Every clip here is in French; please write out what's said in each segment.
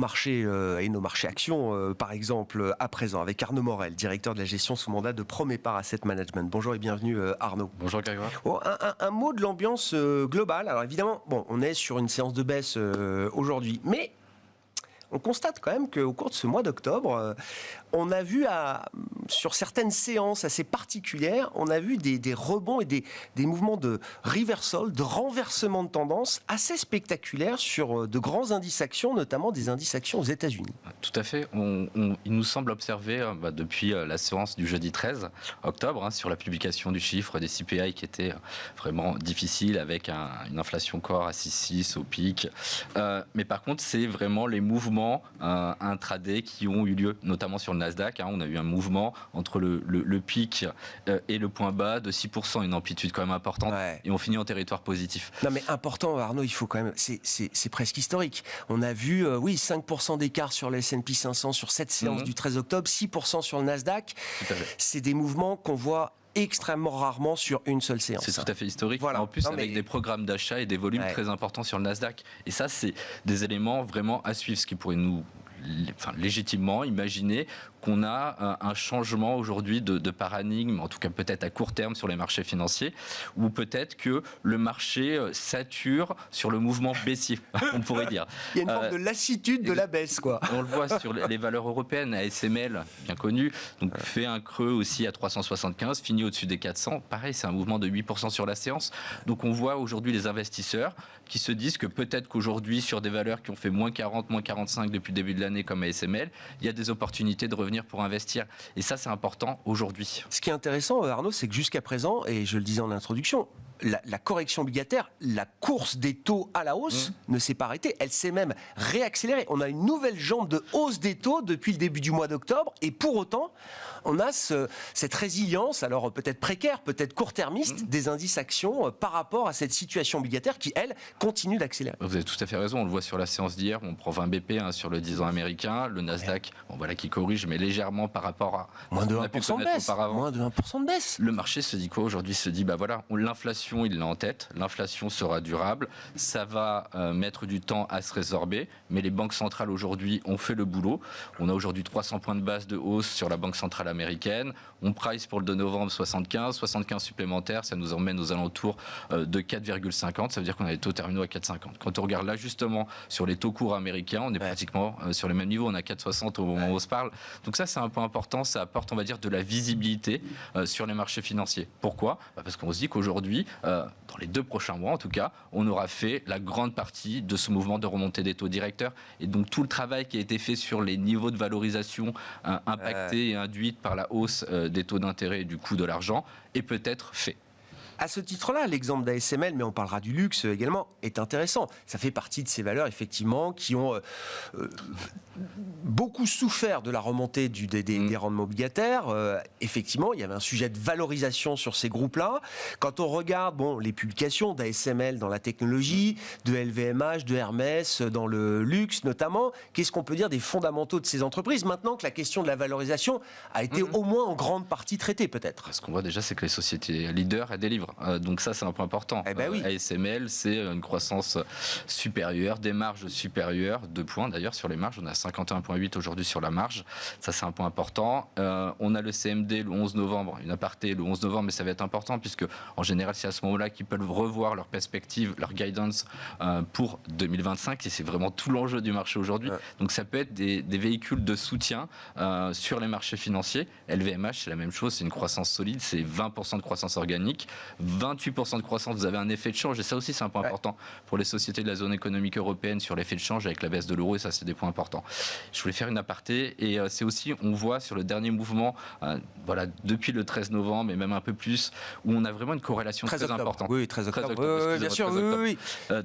marchés et nos marchés actions, par exemple, à présent, avec Arnaud Morel, directeur de la gestion sous mandat de Promépar Asset Management. Bonjour et bienvenue Arnaud. Bonjour Grégoire. Oh, un mot de l'ambiance globale. Alors évidemment, on est sur une séance de baisse aujourd'hui, mais on constate quand même qu'au cours de ce mois d'octobre, on a vu sur certaines séances assez particulières, on a vu des rebonds et des mouvements de reversal, de renversement de tendance assez spectaculaires sur de grands indices actions, notamment des indices actions aux États-Unis. Tout à fait. Il nous semble observer depuis la séance du jeudi 13 octobre sur la publication du chiffre des CPI qui était vraiment difficile avec une inflation core à 6,6 au pic. Mais par contre, c'est vraiment les mouvements intraday qui ont eu lieu, notamment sur le Nasdaq. On a eu un mouvement entre le pic et le point bas de 6%, une amplitude quand même importante, et on finit en territoire positif. Non mais important Arnaud, il faut quand même, c'est presque historique. On a vu, 5% d'écart sur le S&P 500 sur cette séance du 13 octobre, 6% sur le Nasdaq. C'est des mouvements qu'on voit extrêmement rarement sur une seule séance. C'est tout à fait historique. Voilà. En plus, avec des programmes d'achat et des volumes très importants sur le Nasdaq. Et ça, c'est des éléments vraiment à suivre, ce qui pourrait nous légitimement imaginer qu'on a un changement aujourd'hui de paradigme, en tout cas peut-être à court terme sur les marchés financiers, ou peut-être que le marché sature sur le mouvement baissier, on pourrait dire. Il y a une forme de lassitude de la baisse, quoi. On le voit sur les valeurs européennes, ASML, bien connu, donc fait un creux aussi à 375, finit au-dessus des 400. Pareil, c'est un mouvement de 8% sur la séance. Donc on voit aujourd'hui les investisseurs qui se disent que peut-être qu'aujourd'hui, sur des valeurs qui ont fait moins 40, moins 45 depuis le début de l'année comme ASML, il y a des opportunités de revenir pour investir. Et ça, c'est important aujourd'hui. Ce qui est intéressant, Arnaud, c'est que jusqu'à présent, et je le disais en introduction, la correction obligataire, la course des taux à la hausse ne s'est pas arrêtée. Elle s'est même réaccélérée. On a une nouvelle jambe de hausse des taux depuis le début du mois d'octobre. Et pour autant, on a cette résilience, alors peut-être précaire, peut-être court-termiste, des indices actions par rapport à cette situation obligataire qui, elle, continue d'accélérer. Vous avez tout à fait raison. On le voit sur la séance d'hier. On prend 20 BP sur le 10 ans américain. Le Nasdaq, qui corrige, mais légèrement par rapport à... Moins de 1% de baisse. Moins de 1% de baisse. Le marché se dit quoi aujourd'hui? Se dit, l'inflation, il l'a en tête. L'inflation sera durable. Ça va mettre du temps à se résorber. Mais les banques centrales aujourd'hui ont fait le boulot. On a aujourd'hui 300 points de base de hausse sur la banque centrale américaine. On price pour le 2 novembre 75 supplémentaires. Ça nous emmène aux alentours de 4,50. Ça veut dire qu'on a les taux terminaux à 4,50. Quand on regarde l'ajustement sur les taux courts américains, on est pratiquement sur les mêmes niveaux. On a 4,60 au moment où on se parle. Donc ça, c'est un point important. Ça apporte, on va dire, de la visibilité sur les marchés financiers. Pourquoi? Parce qu'on se dit qu'aujourd'hui, dans les 2 prochains mois en tout cas, on aura fait la grande partie de ce mouvement de remontée des taux directeurs. Et donc tout le travail qui a été fait sur les niveaux de valorisation impactés et induits par la hausse des taux d'intérêt et du coût de l'argent est peut-être fait. À ce titre-là, l'exemple d'ASML, mais on parlera du luxe également, est intéressant. Ça fait partie de ces valeurs, effectivement, qui ont beaucoup souffert de la remontée des rendements obligataires. Effectivement, il y avait un sujet de valorisation sur ces groupes-là. Quand on regarde les publications d'ASML dans la technologie, de LVMH, de Hermès, dans le luxe notamment, qu'est-ce qu'on peut dire des fondamentaux de ces entreprises, maintenant que la question de la valorisation a été au moins en grande partie traitée, peut-être? Ce qu'on voit déjà, c'est que les sociétés leaders, elles délivrent. Donc ça, c'est un point important. ASML, c'est une croissance supérieure, des marges supérieures, 2 points d'ailleurs sur les marges. On a 51,8 aujourd'hui sur la marge. Ça, c'est un point important. On a le CMD le 11 novembre, une aparté le 11 novembre, mais ça va être important puisque en général, c'est à ce moment-là qu'ils peuvent revoir leur perspective, leur guidance pour 2025. Et c'est vraiment tout l'enjeu du marché aujourd'hui. Donc ça peut être des véhicules de soutien sur les marchés financiers. LVMH, c'est la même chose. C'est une croissance solide. C'est 20% de croissance organique. 28% de croissance, vous avez un effet de change, et ça aussi c'est un point important pour les sociétés de la zone économique européenne sur l'effet de change avec la baisse de l'euro, et ça c'est des points importants. Je voulais faire une aparté, et c'est aussi, on voit sur le dernier mouvement, depuis le 13 novembre, et même un peu plus, où on a vraiment une corrélation très importante. Oui, 13 octobre, bien sûr, oui.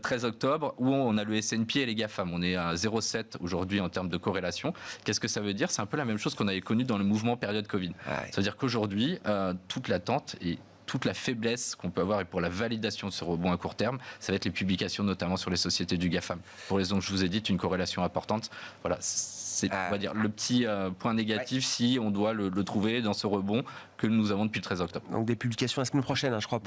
13 octobre, où on a le S&P et les GAFAM, on est à 0,7 aujourd'hui en termes de corrélation. Qu'est-ce que ça veut dire? C'est un peu la même chose qu'on avait connu dans le mouvement période Covid. Ça veut dire qu'aujourd'hui, toute l'attente est toute la faiblesse qu'on peut avoir et pour la validation de ce rebond à court terme, ça va être les publications, notamment sur les sociétés du GAFAM. Pour les raisons que je vous ai dites, une corrélation importante. Voilà, c'est on va dire, le petit point négatif si on doit le trouver dans ce rebond que nous avons depuis le 13 octobre. Donc des publications la semaine prochaine, je crois,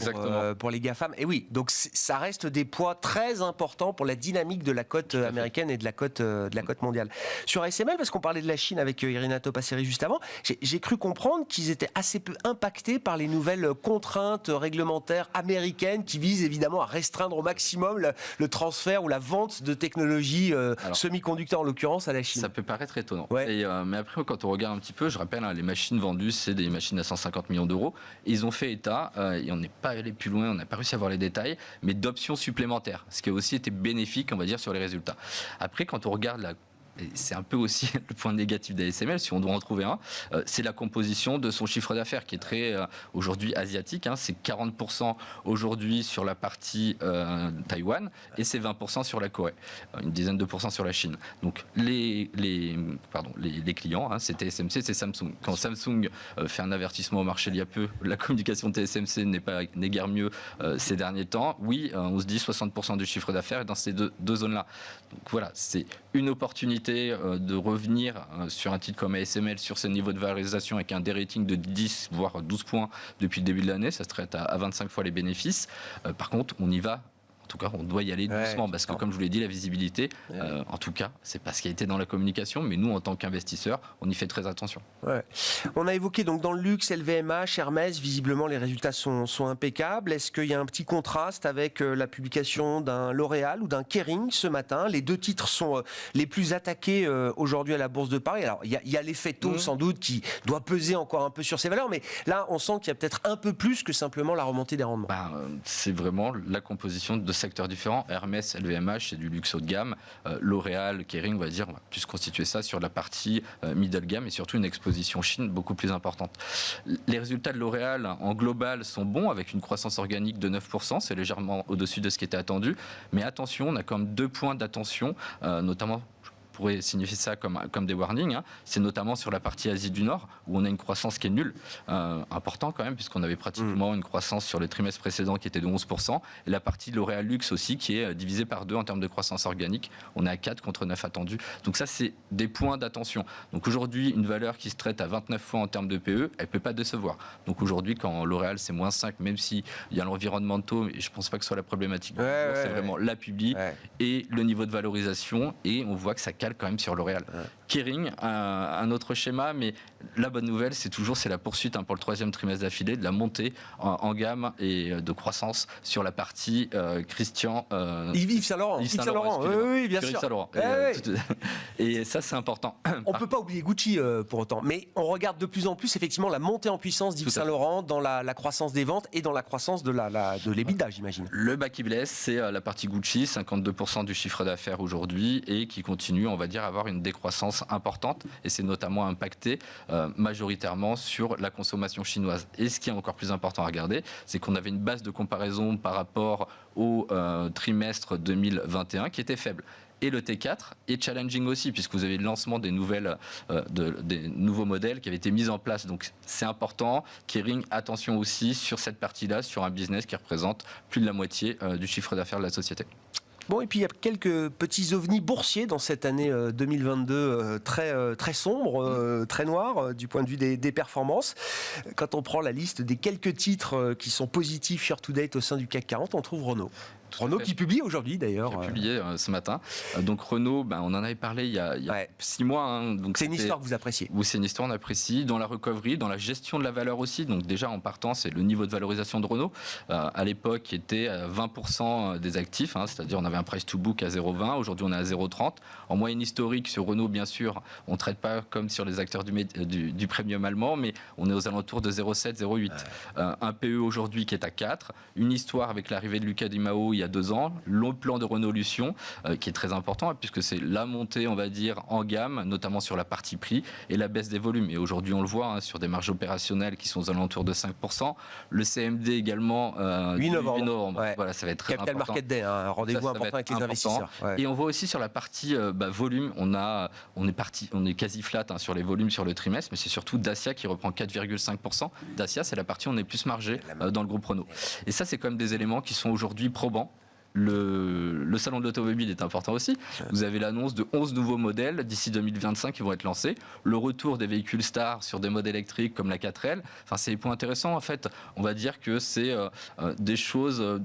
pour les GAFAM. Et oui, donc ça reste des poids très importants pour la dynamique de la cote américaine et de la cote mondiale. Sur ASML, parce qu'on parlait de la Chine avec Irina Topasseri juste avant, j'ai cru comprendre qu'ils étaient assez peu impactés par les nouvelles contraintes réglementaires américaines qui visent évidemment à restreindre au maximum le transfert ou la vente de technologies semi-conducteurs en l'occurrence à la Chine. Ça peut paraître étonnant. Mais après, quand on regarde un petit peu, je rappelle, les machines vendues, c'est des machines à 150 millions d'euros. Ils ont fait état, et on n'est pas allé plus loin, on n'a pas réussi à voir les détails, mais d'options supplémentaires, ce qui a aussi été bénéfique, on va dire, sur les résultats. Après, quand on regarde et c'est un peu aussi le point négatif d'ASML, si on doit en trouver un, c'est la composition de son chiffre d'affaires qui est très aujourd'hui asiatique. C'est 40% aujourd'hui sur la partie Taïwan et c'est 20% sur la Corée, une dizaine de pourcents sur la Chine. Donc les clients, c'est TSMC, c'est Samsung. Quand Samsung fait un avertissement au marché il y a peu, la communication de TSMC n'est guère mieux ces derniers temps. Oui, on se dit 60% du chiffre d'affaires est dans ces deux zones-là. Donc voilà, c'est une opportunité de revenir sur un titre comme ASML sur ce niveau de valorisation avec un dérating de 10 voire 12 points depuis le début de l'année, ça se traite à 25 fois les bénéfices. Par contre, on y va. En tout cas, on doit y aller doucement parce que, comme je vous l'ai dit, la visibilité, en tout cas, c'est pas ce qui a été dans la communication, mais nous, en tant qu'investisseurs, on y fait très attention. On a évoqué donc dans le luxe, LVMH, Hermès, visiblement les résultats sont impeccables. Est-ce qu'il y a un petit contraste avec la publication d'un L'Oréal ou d'un Kering ce matin? Les deux titres sont les plus attaqués aujourd'hui à la Bourse de Paris. Alors, il y a l'effet taux sans doute qui doit peser encore un peu sur ces valeurs, mais là, on sent qu'il y a peut-être un peu plus que simplement la remontée des rendements. C'est vraiment la composition de secteurs différents. Hermès, LVMH, c'est du luxe haut de gamme. L'Oréal, Kering, on va plus constituer ça sur la partie middle gamme et surtout une exposition Chine beaucoup plus importante. Les résultats de L'Oréal en global sont bons avec une croissance organique de 9%. C'est légèrement au-dessus de ce qui était attendu. Mais attention, on a quand même 2 points d'attention, notamment pourrait signifier ça comme des warnings, c'est notamment sur la partie Asie du Nord où on a une croissance qui est nulle, important quand même puisqu'on avait pratiquement une croissance sur le trimestre précédent qui était de 11% et la partie de L'Oréal Luxe aussi qui est divisée par 2 en termes de croissance organique, on est à 4 contre 9 attendus, donc ça c'est des points d'attention. Donc aujourd'hui une valeur qui se traite à 29 fois en termes de PE, elle peut pas décevoir. Donc aujourd'hui quand L'Oréal c'est moins 5, même s'il y a l'environnement de taux, mais je pense pas que ce soit la problématique, c'est vraiment la publi et le niveau de valorisation et on voit que ça cale quand même sur L'Oréal. Kering, un autre schéma, mais la bonne nouvelle, c'est la poursuite pour le 3e trimestre d'affilée de la montée en gamme et de croissance sur la partie Christian. Yves Saint Laurent. Oui, bien sûr. Et ça, c'est important. On ne peut pas oublier Gucci pour autant, mais on regarde de plus en plus effectivement la montée en puissance d'Yves Saint Laurent dans la croissance des ventes et dans la croissance de l'EBITDA, j'imagine. Le bas qui blesse, c'est la partie Gucci, 52% du chiffre d'affaires aujourd'hui et qui continue, on va dire, à avoir une décroissance importante et c'est notamment impacté majoritairement sur la consommation chinoise. Et ce qui est encore plus important à regarder, c'est qu'on avait une base de comparaison par rapport au trimestre 2021 qui était faible. Et le T4 est challenging aussi, puisque vous avez le lancement des nouveaux modèles qui avaient été mis en place. Donc c'est important. Kering, attention aussi sur cette partie-là, sur un business qui représente plus de la moitié du chiffre d'affaires de la société. Bon, et puis il y a quelques petits ovnis boursiers dans cette année 2022 très sombre, très noire du point de vue des performances. Quand on prend la liste des quelques titres qui sont positifs year to date au sein du CAC 40, on trouve Renault. Renault qui publie aujourd'hui d'ailleurs. Qui a publié ce matin. Donc Renault, on en avait parlé il y a 6 mois. Donc c'est une histoire que vous appréciez. Oui, c'est une histoire qu'on apprécie. Dans la recovery, dans la gestion de la valeur aussi. Donc déjà en partant, c'est le niveau de valorisation de Renault. À l'époque, qui était 20% des actifs. C'est-à-dire on avait un price to book à 0,20. Aujourd'hui, on est à 0,30. En moyenne historique sur Renault, bien sûr, on ne traite pas comme sur les acteurs du premium allemand, mais on est aux alentours de 0,7, 0,8. Un PE aujourd'hui qui est à 4. Une histoire avec l'arrivée de Luca Di Mao il y a 2 ans, le plan de Renaulution qui est très important puisque c'est la montée, on va dire, en gamme, notamment sur la partie prix et la baisse des volumes. Et aujourd'hui, on le voit sur des marges opérationnelles qui sont aux alentours de 5%. Le CMD également 8 novembre. Ouais. Voilà, ça va être très Capital important. Market Day, un rendez-vous important avec les investisseurs. Ouais. Et on voit aussi sur la partie volume, on est quasi flat sur les volumes sur le trimestre, mais c'est surtout Dacia qui reprend 4,5%. Dacia, c'est la partie où on est plus margé dans le groupe Renault. Et ça, c'est quand même des éléments qui sont aujourd'hui probants. Le salon de l'automobile est important aussi. Vous avez l'annonce de 11 nouveaux modèles d'ici 2025 qui vont être lancés. Le retour des véhicules stars sur des modes électriques comme la 4L. Enfin, c'est des points intéressants. En fait, on va dire que c'est des choses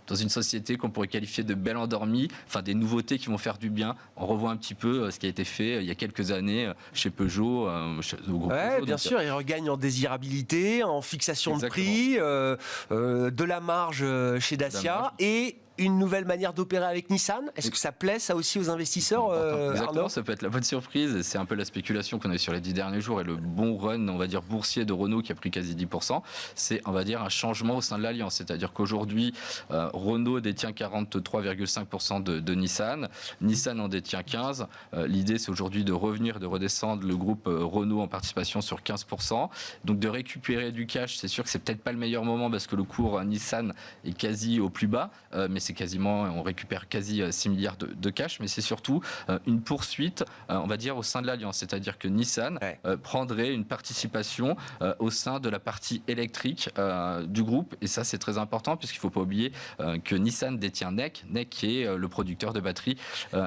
dans une société qu'on pourrait qualifier de belle endormie. Enfin, des nouveautés qui vont faire du bien. On revoit un petit peu ce qui a été fait il y a quelques années chez Peugeot, au groupe Peugeot. Bien sûr, ils regagnent en désirabilité, en fixation de prix, de la marge chez Dacia et une nouvelle manière d'opérer avec Nissan. Est-ce que ça plaît, ça aussi, aux investisseurs, Exactement, Arnaud ? ça peut être la bonne surprise. C'est un peu la spéculation qu'on a eu sur les 10 derniers jours et le bon run, on va dire, boursier de Renault qui a pris quasi 10%. C'est, on va dire, un changement au sein de l'alliance. C'est-à-dire qu'aujourd'hui, Renault détient 43,5% de Nissan. Nissan en détient 15%. L'idée, c'est aujourd'hui de revenir, de redescendre le groupe Renault en participation sur 15%. Donc de récupérer du cash, c'est sûr que c'est peut-être pas le meilleur moment parce que le cours Nissan est quasi au plus bas, mais c'est quasiment, on récupère quasi 6 milliards de cash, mais c'est surtout une poursuite, on va dire, au sein de l'alliance. C'est-à-dire que Nissan prendrait une participation au sein de la partie électrique du groupe, et ça c'est très important puisqu'il ne faut pas oublier que Nissan détient NEC qui est le producteur de batteries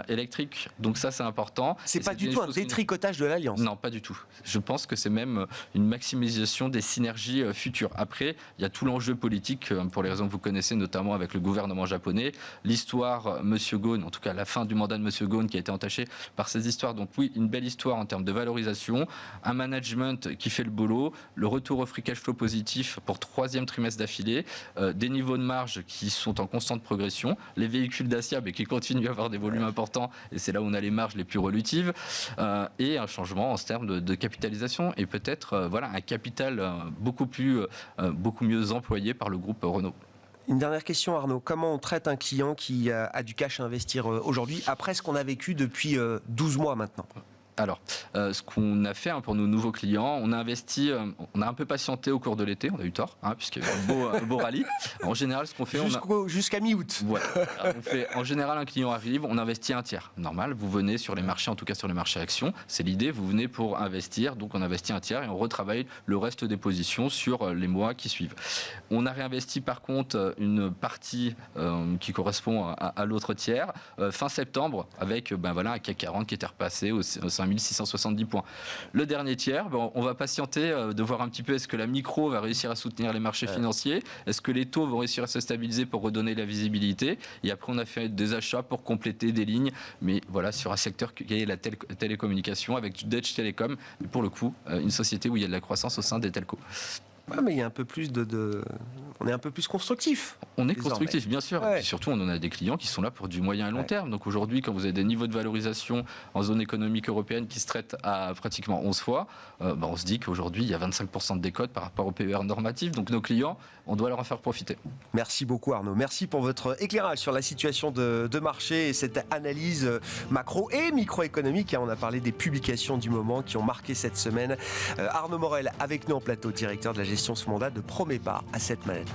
électriques. Donc ça c'est important. C'est pas du tout un détricotage de l'alliance. Non, pas du tout. Je pense que c'est même une maximisation des synergies futures. Après, il y a tout l'enjeu politique, pour les raisons que vous connaissez, notamment avec le gouvernement japonais. L'histoire Monsieur Ghosn, en tout cas la fin du mandat de Monsieur Ghosn qui a été entachée par ces histoires. Donc oui, une belle histoire en termes de valorisation, un management qui fait le boulot, le retour au free cash flow positif pour 3e trimestre d'affilée, des niveaux de marge qui sont en constante progression, les véhicules Dacia qui continuent à avoir des volumes importants et c'est là où on a les marges les plus relutives, et un changement en termes de capitalisation et peut-être un capital beaucoup mieux employé par le groupe Renault. Une dernière question, Arnaud. Comment on traite un client qui a du cash à investir aujourd'hui, après ce qu'on a vécu depuis 12 mois maintenant ? Alors, ce qu'on a fait pour nos nouveaux clients, on a investi, on a un peu patienté au cours de l'été, on a eu tort, puisqu'il y a eu un beau rallye. En général, ce qu'on fait... Jusqu'à mi-août. Ouais. On fait, en général, un client arrive, on investit un tiers. Normal, vous venez sur les marchés, en tout cas sur les marchés actions, c'est l'idée, vous venez pour investir, donc on investit un tiers et on retravaille le reste des positions sur les mois qui suivent. On a réinvesti par contre une partie qui correspond à l'autre tiers, fin septembre, avec un CAC 40 qui était repassé au 5670 points. Le dernier tiers, on va patienter de voir un petit peu est-ce que la micro va réussir à soutenir les marchés financiers, est-ce que les taux vont réussir à se stabiliser pour redonner la visibilité, et après on a fait des achats pour compléter des lignes, mais voilà, sur un secteur qui est la télécommunication avec du Deutsche Telekom, mais pour le coup une société où il y a de la croissance au sein des telcos. Ouais, mais il y a un peu plus on est un peu plus constructif. On est constructif, bien sûr. Et puis surtout, on en a des clients qui sont là pour du moyen et long terme. Donc aujourd'hui, quand vous avez des niveaux de valorisation en zone économique européenne qui se traitent à pratiquement 11 fois, on se dit qu'aujourd'hui, il y a 25% de décote par rapport au PER normatif. Donc nos clients, on doit leur en faire profiter. Merci beaucoup Arnaud. Merci pour votre éclairage sur la situation de marché et cette analyse macro et microéconomique. On a parlé des publications du moment qui ont marqué cette semaine. Arnaud Morel avec nous en plateau, directeur de la gestion sous mandat de Promépar Asset Management.